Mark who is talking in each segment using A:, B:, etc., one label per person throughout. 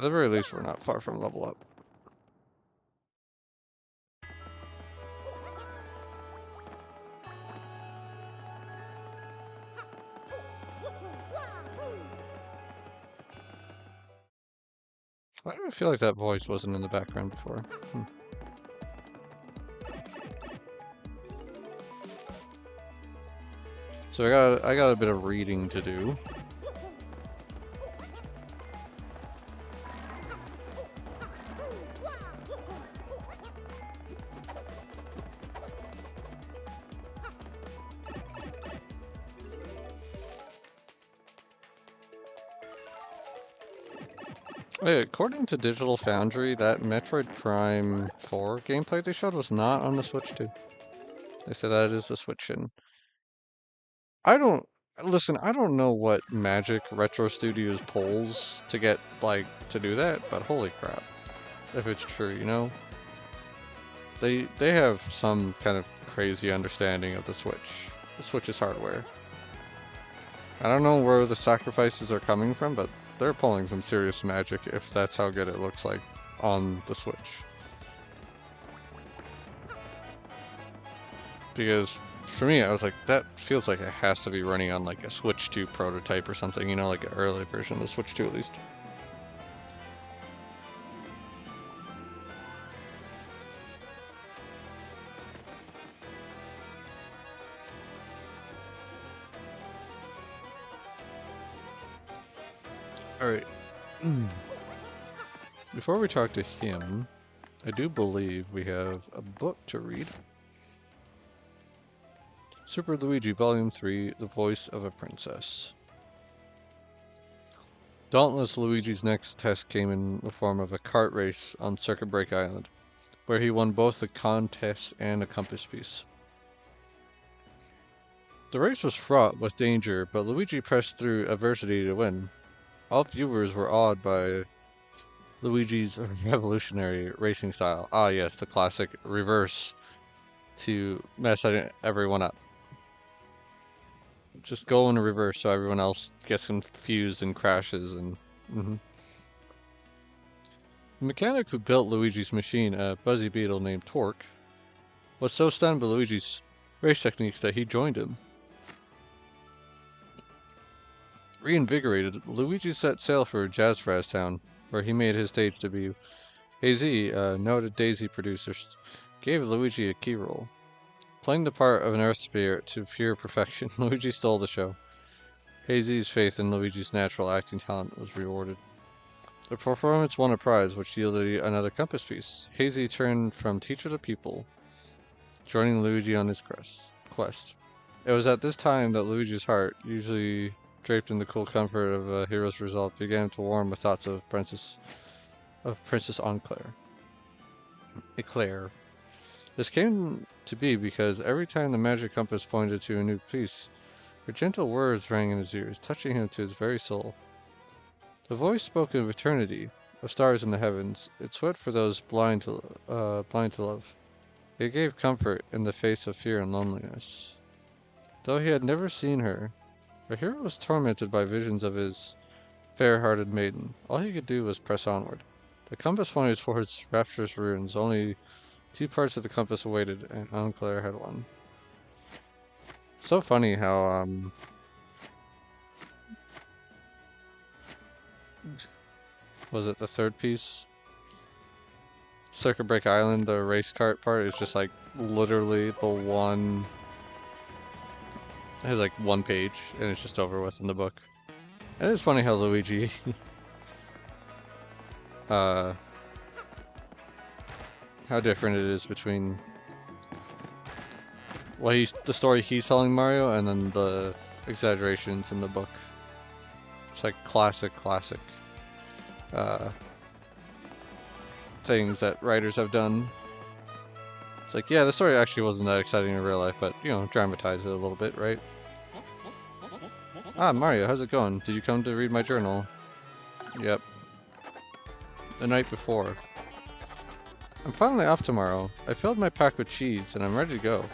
A: the very least, we're not far from level up. Why do I feel like that voice wasn't in the background before? So I got a bit of reading to do. Wait, according to Digital Foundry, that Metroid Prime 4 gameplay they showed was not on the Switch 2. They said that is the Switch in. I don't know what magic Retro Studios pulls to get, like, to do that, but holy crap. If it's true, you know? They have some kind of crazy understanding of the Switch's hardware. I don't know where the sacrifices are coming from, but they're pulling some serious magic if that's how good it looks like on the Switch. Because for me, I was like, that feels like it has to be running on like a Switch 2 prototype or something, you know, like an early version of the Switch 2 at least. Alright. Before we talk to him, I do believe we have a book to read. Super Luigi Volume 3, The Voice of a Princess. Dauntless Luigi's next test came in the form of a kart race on Circuit Break Island, where he won both the contest and a compass piece. The race was fraught with danger, but Luigi pressed through adversity to win. All viewers were awed by Luigi's revolutionary racing style. Ah yes, the classic reverse to mess everyone up. Just go in reverse so everyone else gets confused and crashes and... The mechanic who built Luigi's machine, a buzzy beetle named Torque, was so stunned by Luigi's race techniques that he joined him. Reinvigorated, Luigi set sail for Jazzfraz Town, where he made his stage debut. AZ, a noted Daisy producer, gave Luigi a key role. Playing the part of an Earth Spirit to pure perfection, Luigi stole the show. Hazy's faith in Luigi's natural acting talent was rewarded. The performance won a prize, which yielded another compass piece. Hazy turned from teacher to pupil, joining Luigi on his quest. It was at this time that Luigi's heart, usually draped in the cool comfort of a hero's resolve, began to warm with thoughts of Princess Eclair. This came to be because every time the magic compass pointed to a new piece, her gentle words rang in his ears, touching him to his very soul. The voice spoke of eternity, of stars in the heavens. It swept for those blind to love. It gave comfort in the face of fear and loneliness. Though he had never seen her, our hero was tormented by visions of his fair-hearted maiden. All he could do was press onward. The compass pointed towards rapturous ruins. Only 2 parts of the compass awaited, and Enclair had one. So funny how, was it the third piece? Circuit Break Island, the race kart part, is just like literally the one... It has like 1 page, and it's just over with in the book. And it's funny how Luigi... how different it is between the story he's telling Mario and then the exaggerations in the book. It's like classic things that writers have done. It's like, yeah, the story actually wasn't that exciting in real life, but, you know, dramatize it a little bit, right? Ah, Mario, how's it going? Did you come to read my journal? Yep. The night before. I'm finally off tomorrow. I filled my pack with cheese, and I'm ready to go.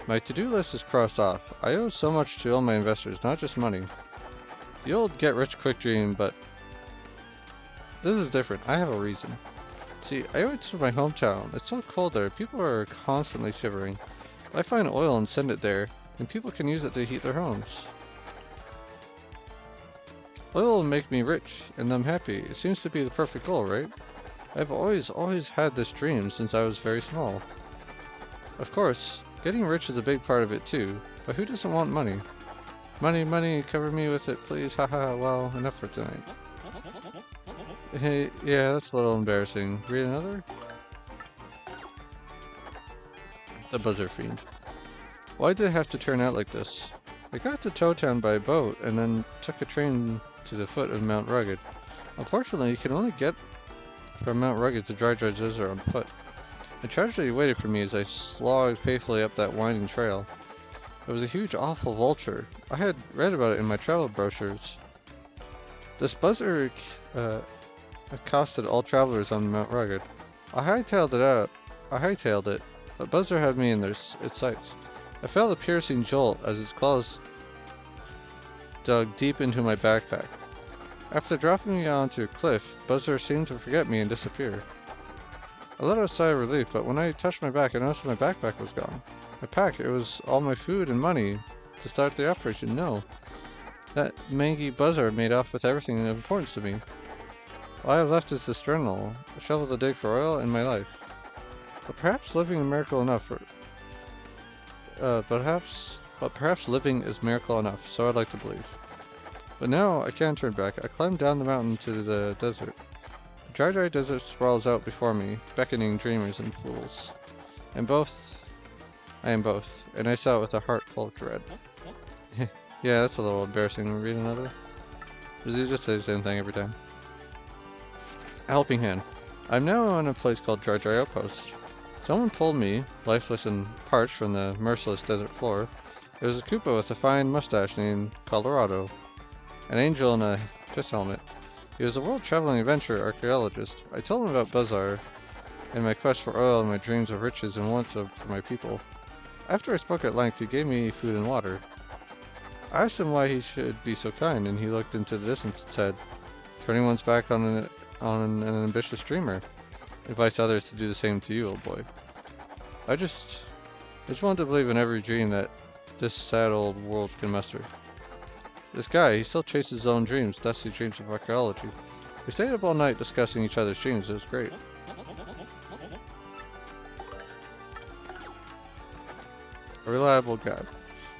A: My to-do list is crossed off. I owe so much to all my investors, not just money. The old get-rich-quick dream, but This is different. I have a reason. See, I went to my hometown. It's so cold there. People are constantly shivering. If I find oil and send it there, then people can use it to heat their homes. Oil will make me rich, and them happy. It seems to be the perfect goal, right? I've always had this dream since I was very small. Of course, getting rich is a big part of it too, but who doesn't want money? Money, money, cover me with it, please. Haha, well, enough for tonight. Hey, yeah, that's a little embarrassing. Read another? The buzzer fiend. Why did it have to turn out like this? I got to Toad Town by boat and then took a train to the foot of Mount Rugged. Unfortunately, you can only get from Mount Rugged to Dry Desert on foot. A tragedy waited for me as I slogged faithfully up that winding trail. It was a huge, awful vulture. I had read about it in my travel brochures. This buzzer accosted all travelers on Mount Rugged. I hightailed it, but Buzzer had me in its sights. I felt a piercing jolt as its claws dug deep into my backpack. After dropping me onto a cliff, Buzzer seemed to forget me and disappear. I let out a sigh of relief, but when I touched my back, I noticed my backpack was gone. My pack, it was all my food and money to start the operation. No. That mangy Buzzer made off with everything of importance to me. All I have left is this journal, a shovel to dig for oil, and my life. But perhaps living is miracle enough perhaps living is miracle enough, so I'd like to believe. But now I can't turn back. I climbed down the mountain to the desert. The dry desert sprawls out before me, beckoning dreamers and fools. I am both, and I saw it with a heart full of dread. Yeah, that's a little embarrassing. Read another? Does he just say the same thing every time? A helping hand. I'm now in a place called Dry Outpost. Someone pulled me, lifeless and parched, from the merciless desert floor. It was a Koopa with a fine mustache named Colorado, an angel in a piss helmet. He was a world-traveling adventure archaeologist. I told him about Buzzer and my quest for oil and my dreams of riches and wants for my people. After I spoke at length, he gave me food and water. I asked him why he should be so kind, and he looked into the distance and said, "Turning one's back on an ambitious dreamer. Advise others to do the same to you, old boy." I just wanted to believe in every dream that this sad old world can muster. This guy, he still chases his own dreams, dusty dreams of archaeology. We stayed up all night discussing each other's dreams. It was great. A reliable guide.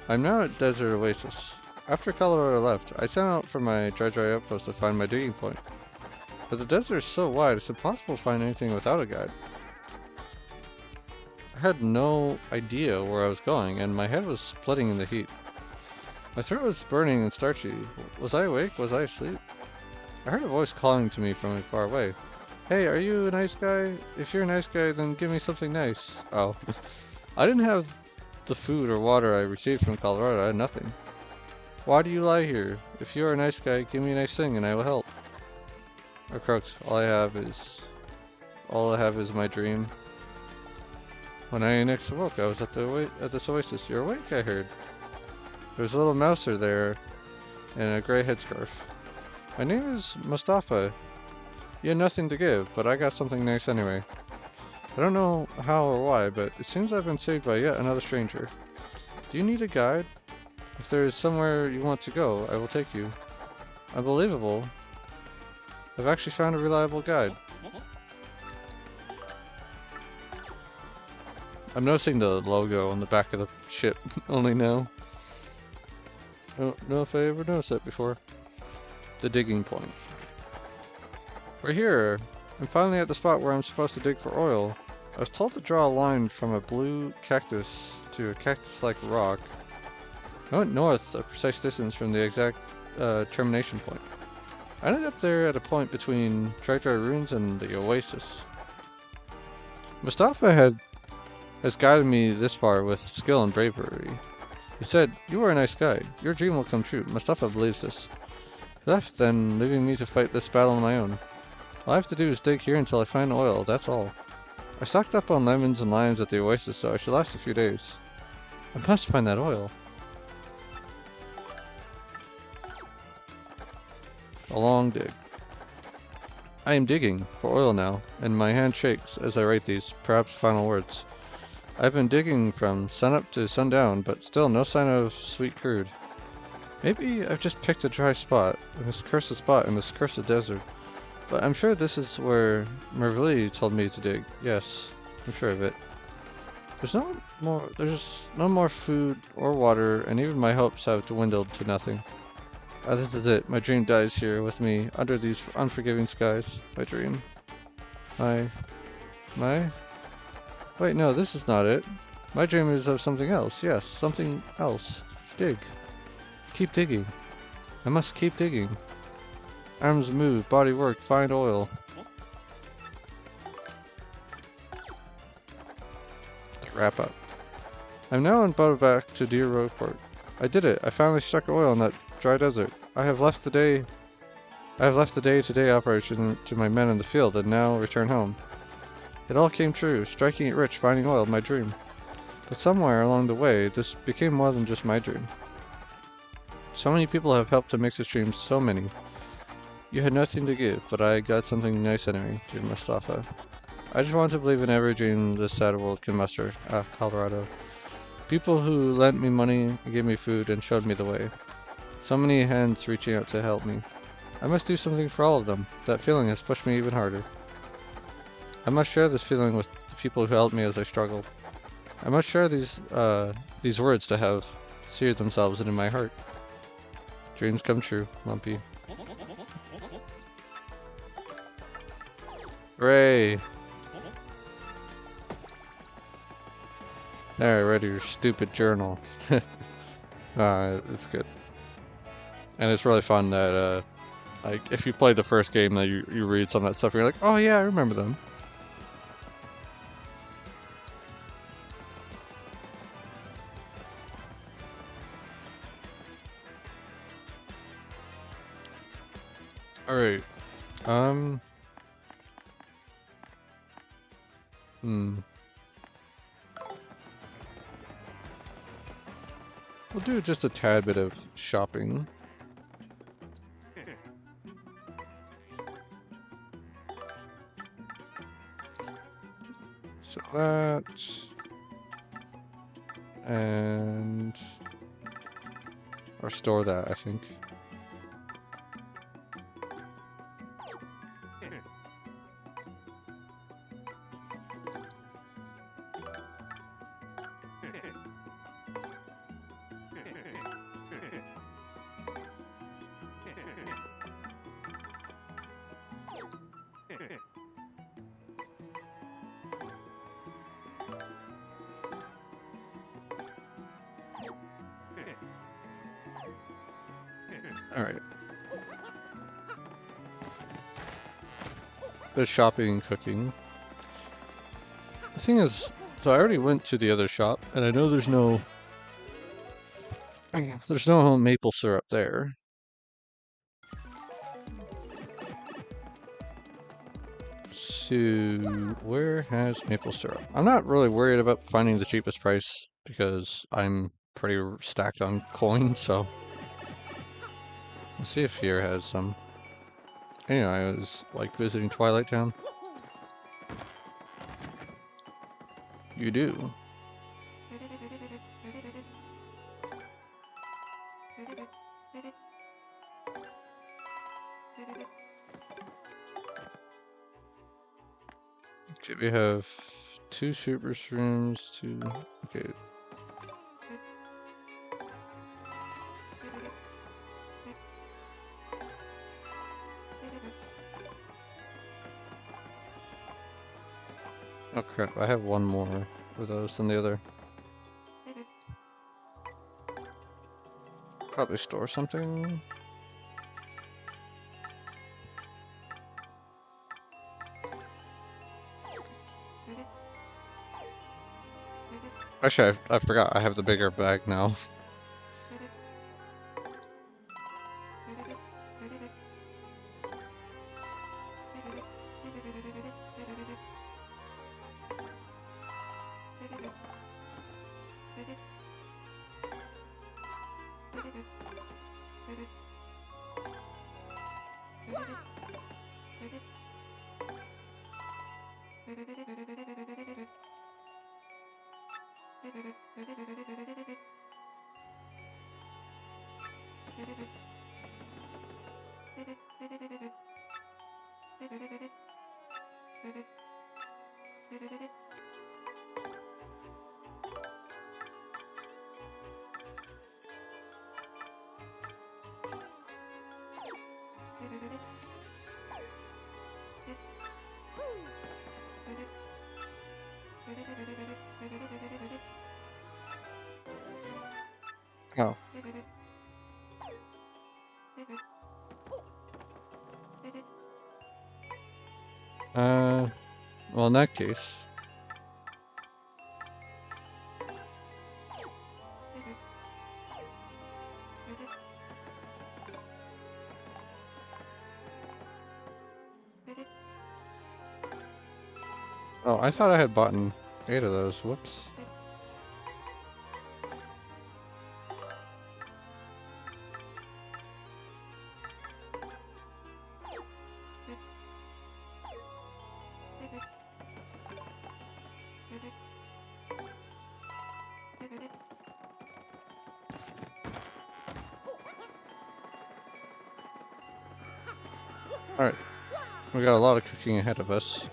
A: I'm now at Desert Oasis. After Colorado left, I set out for my dry outpost to find my digging point. But the desert is so wide, it's impossible to find anything without a guide. I had no idea where I was going, and my head was splitting in the heat. My throat was burning and starchy. Was I awake? Was I asleep? I heard a voice calling to me from far away. "Hey, are you a nice guy? If you're a nice guy, then give me something nice." Oh. I didn't have the food or water I received from Colorado. I had nothing. "Why do you lie here? If you are a nice guy, give me a nice thing and I will help." Or crooks, all I have is my dream. When I next awoke, I was at this oasis. "You're awake," I heard. There was a little mouser there in a gray headscarf. "My name is Mustafa. You had nothing to give, but I got something nice anyway. I don't know how or why, but it seems I've been saved by yet another stranger. Do you need a guide? If there is somewhere you want to go, I will take you." Unbelievable. I've actually found a reliable guide. I'm noticing the logo on the back of the ship only now. I don't know if I ever noticed that before. The digging point. We're here. I'm finally at the spot where I'm supposed to dig for oil. I was told to draw a line from a blue cactus to a cactus-like rock. I went north a precise distance from the exact termination point. I ended up there at a point between Dry Ruins and the Oasis. Mustafa has guided me this far with skill and bravery. He said, "You are a nice guy. Your dream will come true." Mustafa believes this. He left then, leaving me to fight this battle on my own. All I have to do is dig here until I find oil, that's all. I stocked up on lemons and limes at the Oasis, so I should last a few days. I must find that oil. A long dig. I am digging for oil now, and my hand shakes as I write these, perhaps final words. I've been digging from sunup to sundown, but still no sign of sweet crude. Maybe I've just picked a dry spot, in this cursed desert. But I'm sure this is where Merville told me to dig. Yes, I'm sure of it. There's no more food or water, and even my hopes have dwindled to nothing. This is it. My dream dies here with me, under these unforgiving skies. My dream. My... Wait, no, this is not it. My dream is of something else. Yes, something else. Dig. Keep digging. I must keep digging. Arms move, body work, find oil. Wrap up. I'm now on boat back to Deer Roadport. I did it. I finally struck oil in that dry desert. I have left the day-to-day operation to my men in the field and now return home. It all came true, striking it rich, finding oil, my dream. But somewhere along the way, this became more than just my dream. So many people have helped to make this dream, so many. You had nothing to give, but I got something nice anyway, dear Mustafa. I just want to believe in every dream this sad world can muster. Colorado. People who lent me money, gave me food, and showed me the way. So many hands reaching out to help me. I must do something for all of them. That feeling has pushed me even harder. I must share this feeling with the people who helped me as I struggled. I must share these words to have seared themselves into my heart. Dreams come true, Lumpy. Hooray! There, read your stupid journal. It's good. And it's really fun that, like, if you play the first game, that you read some of that stuff, and you're like, oh yeah, I remember them. Alright. We'll do just a tad bit of shopping. So that... and... or store that, I think. Alright. There's shopping and cooking. The thing is, so I already went to the other shop, and I know there's no maple syrup there. So, where has maple syrup? I'm not really worried about finding the cheapest price, because I'm pretty stacked on coins, so... Let's see if here has some. Anyway, I was like visiting Twilight Town. You do. Okay, we have 2 super rooms, 2... okay. Oh crap, I have one more of those than the other. Probably store something. Actually, I forgot I have the bigger bag now. Oh. Well, in that case. Oh, I thought I had bought 8 of those. Whoops. Alright. We got a lot of cooking ahead of us.